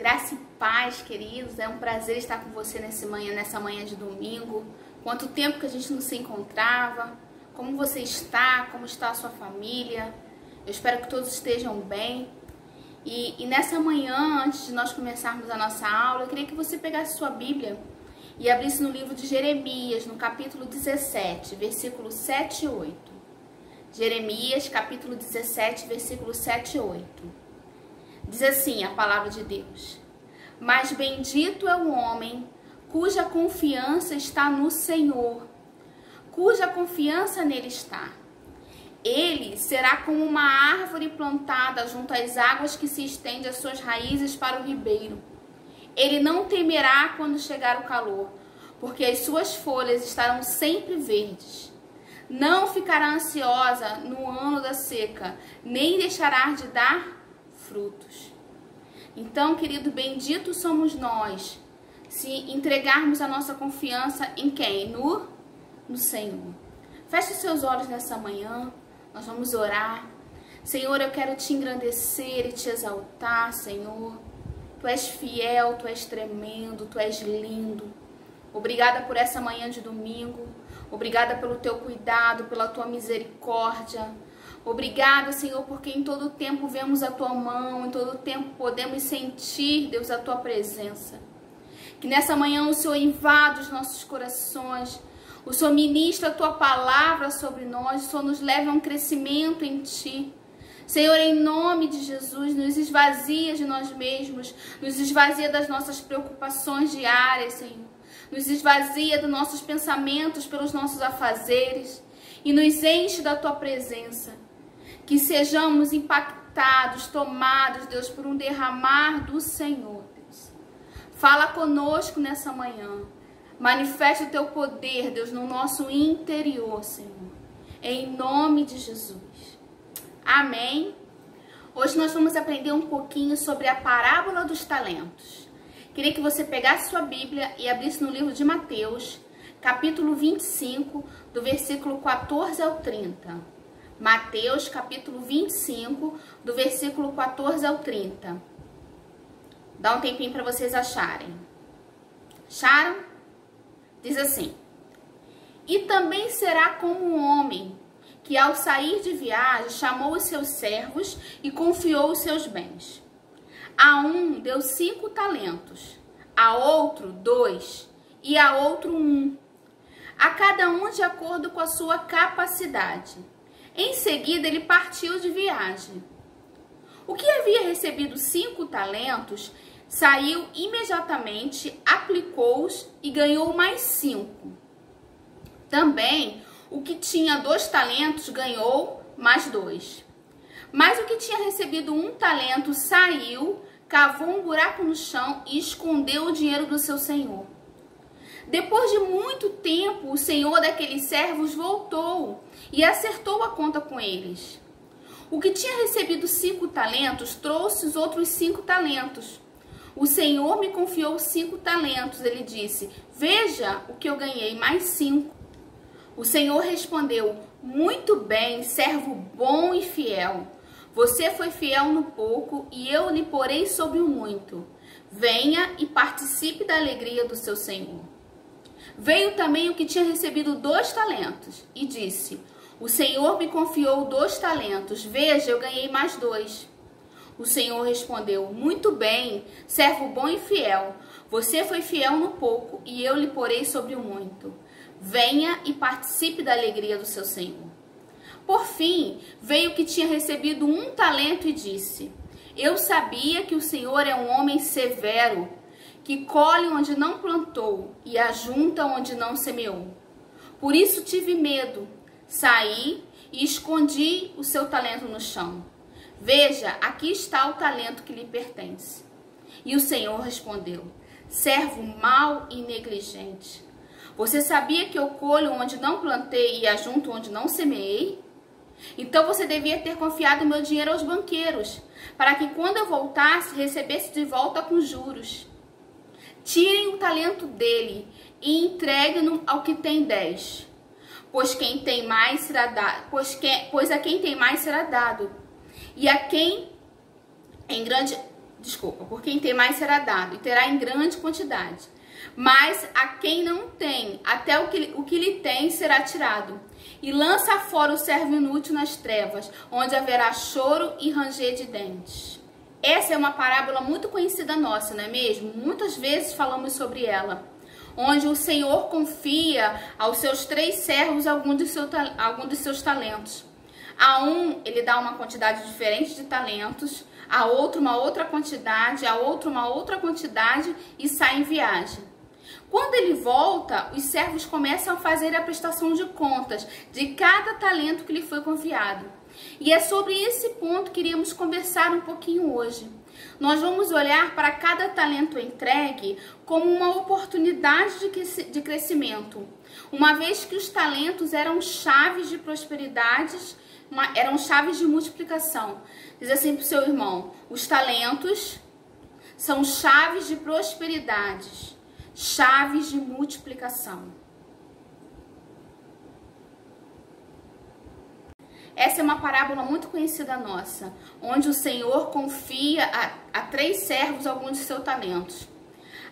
Graça e paz, queridos. É um prazer estar com você nessa manhã de domingo. Quanto tempo que a gente não se encontrava. Como você está? Como está a sua família? Eu espero que todos estejam bem. E nessa manhã, antes de nós começarmos a nossa aula, eu queria que você pegasse sua Bíblia e abrisse no livro de Jeremias, no capítulo 17, versículo 7 e 8. Jeremias, capítulo 17, versículo 7 e 8. Diz assim a palavra de Deus: Mas bendito é o homem cuja confiança está no Senhor, cuja confiança nele está. Ele será como uma árvore plantada junto às águas que se estende as suas raízes para o ribeiro. Ele não temerá quando chegar o calor, porque as suas folhas estarão sempre verdes. Não ficará ansiosa no ano da seca, nem deixará de dar frutos. Então, querido, bendito somos nós se entregarmos a nossa confiança em quem? No Senhor. Feche os seus olhos nessa manhã, nós vamos orar. Senhor, eu quero te engrandecer e te exaltar, Senhor. Tu és fiel, tu és tremendo, tu és lindo. Obrigada por essa manhã de domingo. Obrigada pelo teu cuidado, pela tua misericórdia. Obrigada, Senhor, porque em todo o tempo vemos a tua mão, em todo o tempo podemos sentir, Deus, a tua presença. Que nessa manhã o Senhor invada os nossos corações, o Senhor ministra a tua palavra sobre nós, o Senhor nos leva a um crescimento em ti. Senhor, em nome de Jesus, nos esvazia de nós mesmos, nos esvazia das nossas preocupações diárias, Senhor. Nos esvazia dos nossos pensamentos pelos nossos afazeres e nos enche da tua presença. Que sejamos impactados, tomados, Deus, por um derramar do Senhor, Deus. Fala conosco nessa manhã. Manifesta o teu poder, Deus, no nosso interior, Senhor. Em nome de Jesus. Amém. Hoje nós vamos aprender um pouquinho sobre a parábola dos talentos. Queria que você pegasse sua Bíblia e abrisse no livro de Mateus, capítulo 25, do versículo 14 ao 30. Mateus, capítulo 25, do versículo 14 ao 30. Dá um tempinho para vocês acharem. Acharam? Diz assim: E também será como um homem que ao sair de viagem chamou os seus servos e confiou os seus bens. A um deu 5 talentos, a outro 2 e a outro 1, a cada um de acordo com a sua capacidade. Em seguida, ele partiu de viagem. O que havia recebido 5 talentos saiu imediatamente, aplicou-os e ganhou mais 5. Também, o que tinha 2 talentos ganhou mais 2. Mas o que tinha recebido 1 talento saiu, cavou um buraco no chão e escondeu o dinheiro do seu senhor. Depois de muito tempo, o senhor daqueles servos voltou e acertou a conta com eles. O que tinha recebido 5 talentos trouxe os outros 5 talentos. O senhor me confiou 5 talentos, ele disse. Veja o que eu ganhei, mais 5. O senhor respondeu: Muito bem, servo bom e fiel. Você foi fiel no pouco e eu lhe porei sobre o muito. Venha e participe da alegria do seu senhor. Veio também o que tinha recebido 2 talentos e disse: O senhor me confiou 2 talentos. Veja, eu ganhei mais 2. O senhor respondeu: Muito bem, servo bom e fiel. Você foi fiel no pouco e eu lhe porei sobre o muito. Venha e participe da alegria do seu senhor. Por fim, veio o que tinha recebido 1 talento e disse: Eu sabia que o senhor é um homem severo, que colhe onde não plantou e ajunta onde não semeou. Por isso tive medo, saí e escondi o seu talento no chão. Veja, aqui está o talento que lhe pertence. E o Senhor respondeu: Servo mau e negligente. Você sabia que eu colho onde não plantei e ajunto onde não semeei? Então você devia ter confiado meu dinheiro aos banqueiros, para que quando eu voltasse, recebesse de volta com juros. Tirem o talento dele e entreguem-no ao que tem 10. Pois quem tem mais será dado, pois a quem tem mais será dado, e a quem em grande Por quem tem mais será dado, e terá em grande quantidade. Mas a quem não tem, até o que lhe tem será tirado. E lança fora o servo inútil nas trevas, onde haverá choro e ranger de dentes. Essa é uma parábola muito conhecida nossa, não é mesmo? Muitas vezes falamos sobre ela. Onde o Senhor confia aos seus 3 servos algum dos seus talentos. A um, ele dá uma quantidade diferente de talentos, a outro uma outra quantidade, a outro uma outra quantidade e sai em viagem. Quando ele volta, os servos começam a fazer a prestação de contas de cada talento que lhe foi confiado. E é sobre esse ponto que iríamos conversar um pouquinho hoje. Nós vamos olhar para cada talento entregue como uma oportunidade de crescimento, uma vez que os talentos eram chaves de prosperidade, eram chaves de multiplicação. Diz assim para o seu irmão: os talentos são chaves de prosperidade, chaves de multiplicação. Essa é uma parábola muito conhecida nossa, onde o Senhor confia a 3 servos alguns de seus talentos.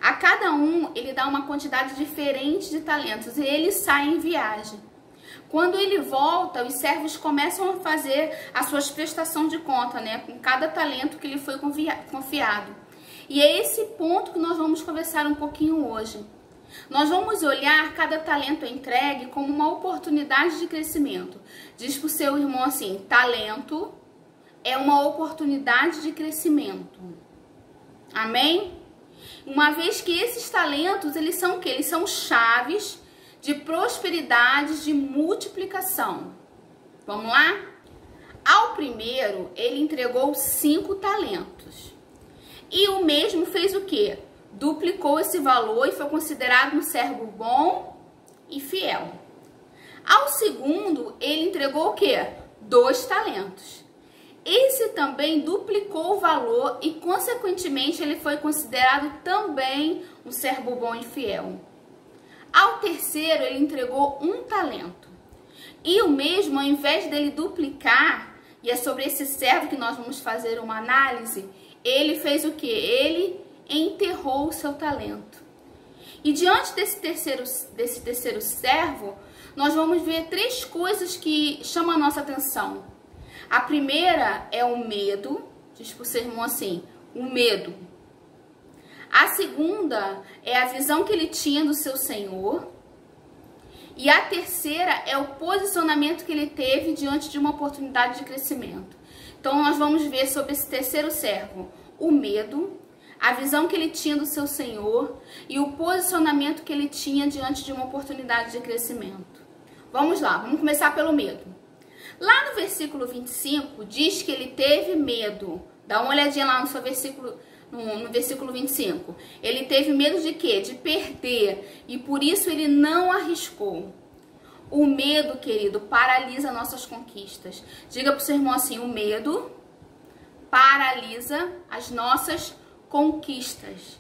A cada um, ele dá uma quantidade diferente de talentos e ele sai em viagem. Quando ele volta, os servos começam a fazer as suas prestações de conta, né, com cada talento que lhe foi confiado. E é esse ponto que nós vamos conversar um pouquinho hoje. Nós vamos olhar cada talento entregue como uma oportunidade de crescimento. Diz para o seu irmão assim: talento é uma oportunidade de crescimento. Amém? Uma vez que esses talentos, eles são o quê? Eles são chaves de prosperidade, de multiplicação. Vamos lá? Ao primeiro, ele entregou 5 talentos. E o mesmo fez o quê? Duplicou esse valor e foi considerado um servo bom e fiel. Ao segundo, ele entregou o quê? 2 talentos. Esse também duplicou o valor e, consequentemente, ele foi considerado também um servo bom e fiel. Ao terceiro, ele entregou 1 talento. E o mesmo, ao invés dele duplicar, e é sobre esse servo que nós vamos fazer uma análise, ele fez o quê? Ele enterrou o seu talento. E diante desse terceiro servo, nós vamos ver 3 coisas que chamam a nossa atenção. A primeira é o medo, diz para o seu irmão assim: o medo. A segunda é a visão que ele tinha do seu Senhor. E a terceira é o posicionamento que ele teve diante de uma oportunidade de crescimento. Então nós vamos ver sobre esse terceiro servo o medo, a visão que ele tinha do seu Senhor e o posicionamento que ele tinha diante de uma oportunidade de crescimento. Vamos lá, vamos começar pelo medo. Lá no versículo 25 diz que ele teve medo. Dá uma olhadinha lá no seu versículo, no versículo 25. Ele teve medo de quê? De perder, e por isso ele não arriscou. O medo, querido, paralisa nossas conquistas. Diga para o seu irmão assim: o medo paralisa as nossas conquistas.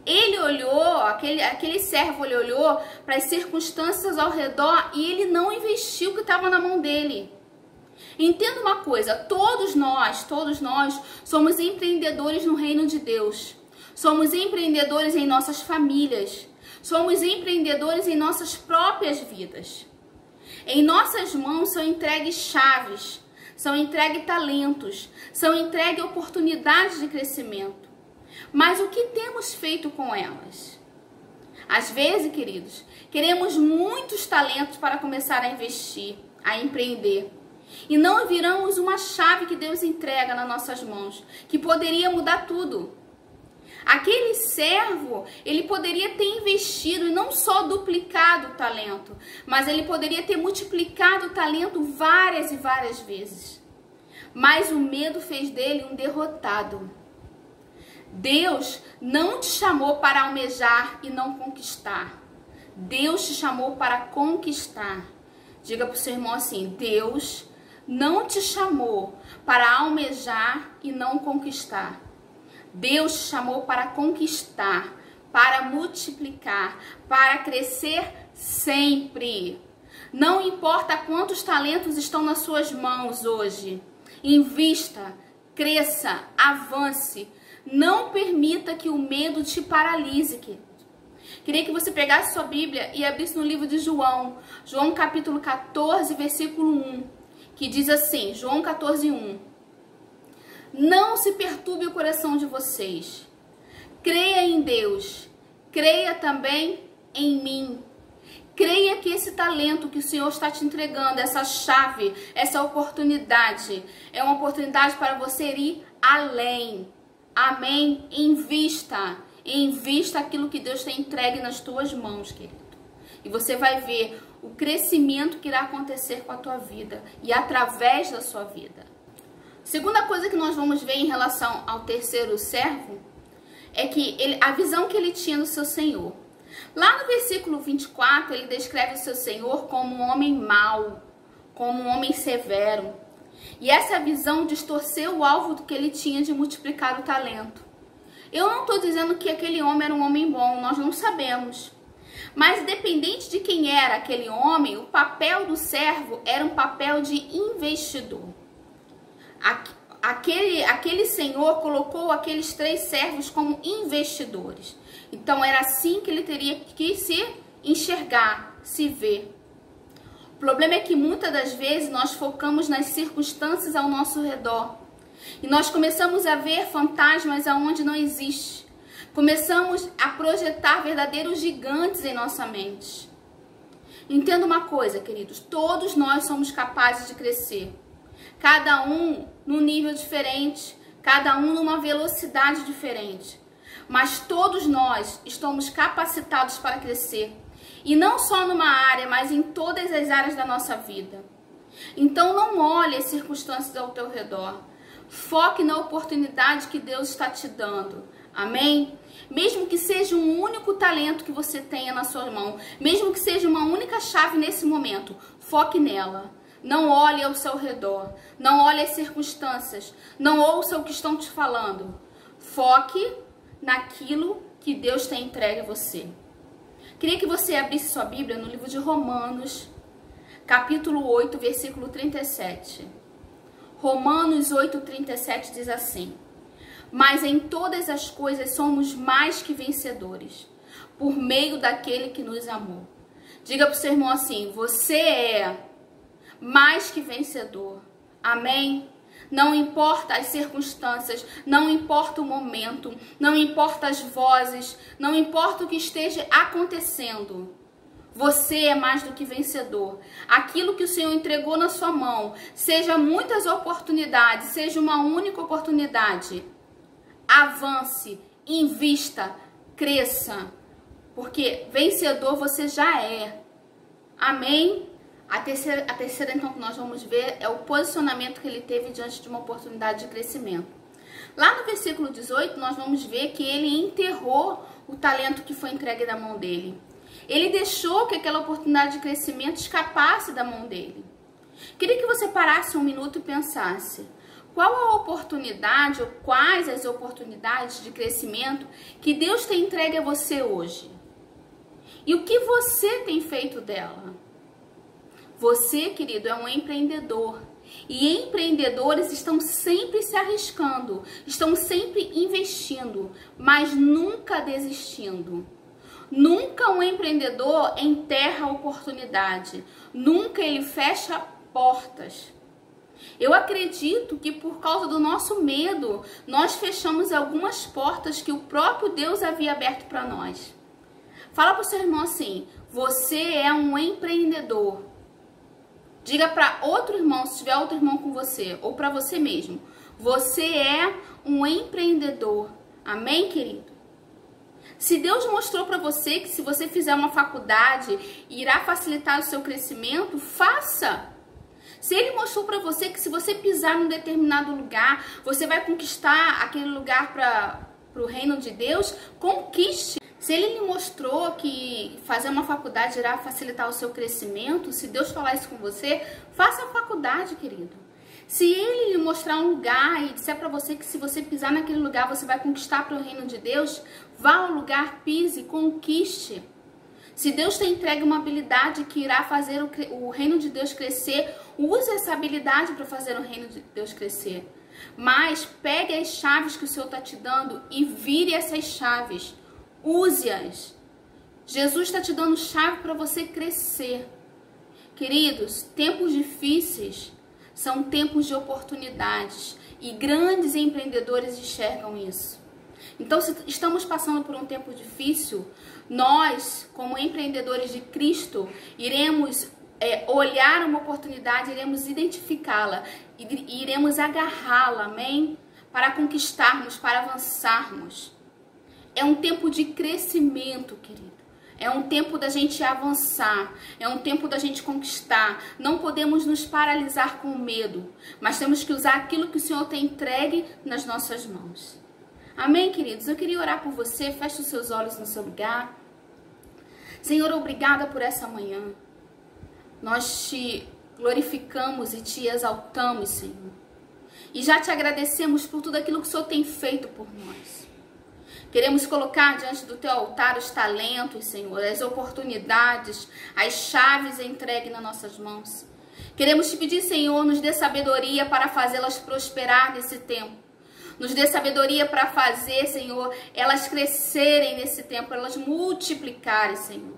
Ele olhou, aquele servo, ele olhou para as circunstâncias ao redor e ele não investiu o que estava na mão dele. Entenda uma coisa: todos nós somos empreendedores no reino de Deus. Somos empreendedores em nossas famílias. Somos empreendedores em nossas próprias vidas. Em nossas mãos são entregues chaves, são entregues talentos, são entregues oportunidades de crescimento. Mas o que temos feito com elas? Às vezes, queridos, queremos muitos talentos para começar a investir, a empreender. E não viramos uma chave que Deus entrega nas nossas mãos, que poderia mudar tudo. Aquele servo, ele poderia ter investido e não só duplicado o talento, mas ele poderia ter multiplicado o talento várias e várias vezes. Mas o medo fez dele um derrotado. Deus não te chamou para almejar e não conquistar. Deus te chamou para conquistar. Diga para o seu irmão assim: Deus não te chamou para almejar e não conquistar. Deus te chamou para conquistar, para multiplicar, para crescer sempre. Não importa quantos talentos estão nas suas mãos hoje. Invista, cresça, avance. Não permita que o medo te paralise, querido. Queria que você pegasse sua Bíblia e abrisse no livro de João. João capítulo 14, versículo 1. Que diz assim, João 14, 1. Não se perturbe o coração de vocês. Creia em Deus. Creia também em mim. Creia que esse talento que o Senhor está te entregando, essa chave, essa oportunidade, é uma oportunidade para você ir além. Amém? Invista aquilo que Deus tem entregue nas tuas mãos, querido. E você vai ver o crescimento que irá acontecer com a tua vida e através da sua vida. Segunda coisa que nós vamos ver em relação ao terceiro servo é que a visão que ele tinha do seu Senhor. Lá no versículo 24, ele descreve o seu Senhor como um homem mau, como um homem severo. E essa visão distorceu o alvo que ele tinha de multiplicar o talento. Eu não estou dizendo que aquele homem era um homem bom, nós não sabemos. Mas independente de quem era aquele homem, o papel do servo era um papel de investidor. Aquele senhor colocou aqueles 3 servos como investidores. Então era assim que ele teria que se enxergar, se ver. O problema é que muitas das vezes nós focamos nas circunstâncias ao nosso redor. E nós começamos a ver fantasmas aonde não existe. Começamos a projetar verdadeiros gigantes em nossa mente. Entenda uma coisa, queridos, todos nós somos capazes de crescer. Cada um num nível diferente, cada um numa velocidade diferente. Mas todos nós estamos capacitados para crescer. E não só numa área, mas em todas as áreas da nossa vida. Então não olhe as circunstâncias ao teu redor. Foque na oportunidade que Deus está te dando. Amém? Mesmo que seja um único talento que você tenha na sua mão, mesmo que seja uma única chave nesse momento, foque nela. Não olhe ao seu redor, não olhe as circunstâncias, não ouça o que estão te falando. Foque naquilo que Deus tem entregue a você. Queria que você abrisse sua Bíblia no livro de Romanos, capítulo 8, versículo 37. Romanos 8, 37 diz assim: mas em todas as coisas somos mais que vencedores, por meio daquele que nos amou. Diga para o seu irmão assim: você é mais que vencedor. Amém? Não importa as circunstâncias, não importa o momento, não importa as vozes, não importa o que esteja acontecendo. Você é mais do que vencedor. Aquilo que o Senhor entregou na sua mão, seja muitas oportunidades, seja uma única oportunidade, avance, invista, cresça, porque vencedor você já é. Amém? A terceira então que nós vamos ver é o posicionamento que ele teve diante de uma oportunidade de crescimento. Lá no versículo 18 nós vamos ver que ele enterrou o talento que foi entregue na mão dele. Ele deixou que aquela oportunidade de crescimento escapasse da mão dele. Queria que você parasse um minuto e pensasse: qual a oportunidade ou quais as oportunidades de crescimento que Deus tem entregue a você hoje? E o que você tem feito dela? Você, querido, é um empreendedor. E empreendedores estão sempre se arriscando, estão sempre investindo, mas nunca desistindo. Nunca um empreendedor enterra a oportunidade, nunca ele fecha portas. Eu acredito que por causa do nosso medo, nós fechamos algumas portas que o próprio Deus havia aberto para nós. Fala para o seu irmão assim: você é um empreendedor. Diga para outro irmão, se tiver outro irmão com você, ou para você mesmo: você é um empreendedor. Amém, querido? Se Deus mostrou para você que se você fizer uma faculdade irá facilitar o seu crescimento, faça. Se Ele mostrou para você que se você pisar num determinado lugar, você vai conquistar aquele lugar para o reino de Deus, conquiste. Se Ele lhe mostrou que fazer uma faculdade irá facilitar o seu crescimento, se Deus falar isso com você, faça a faculdade, querido. Se Ele lhe mostrar um lugar e disser para você que se você pisar naquele lugar você vai conquistar para o reino de Deus, vá ao lugar, pise, conquiste. Se Deus tem entregue uma habilidade que irá fazer o reino de Deus crescer, use essa habilidade para fazer o reino de Deus crescer. Mas pegue as chaves que o Senhor está te dando e vire essas chaves. Use-as. Jesus está te dando chave para você crescer. Queridos, tempos difíceis são tempos de oportunidades. E grandes empreendedores enxergam isso. Então, se estamos passando por um tempo difícil, nós, como empreendedores de Cristo, iremos olhar uma oportunidade, iremos identificá-la e iremos agarrá-la, amém? Para conquistarmos, para avançarmos. É um tempo de crescimento, querido. É um tempo da gente avançar, é um tempo da gente conquistar. Não podemos nos paralisar com medo, mas temos que usar aquilo que o Senhor tem entregue nas nossas mãos. Amém, queridos? Eu queria orar por você. Feche os seus olhos no seu lugar. Senhor, obrigada por essa manhã. Nós te glorificamos e te exaltamos, Senhor. E já te agradecemos por tudo aquilo que o Senhor tem feito por nós. Queremos colocar diante do teu altar os talentos, Senhor, as oportunidades, as chaves entregues nas nossas mãos. Queremos te pedir, Senhor, nos dê sabedoria para fazê-las prosperar nesse tempo. Nos dê sabedoria para fazer, Senhor, elas crescerem nesse tempo, elas multiplicarem, Senhor.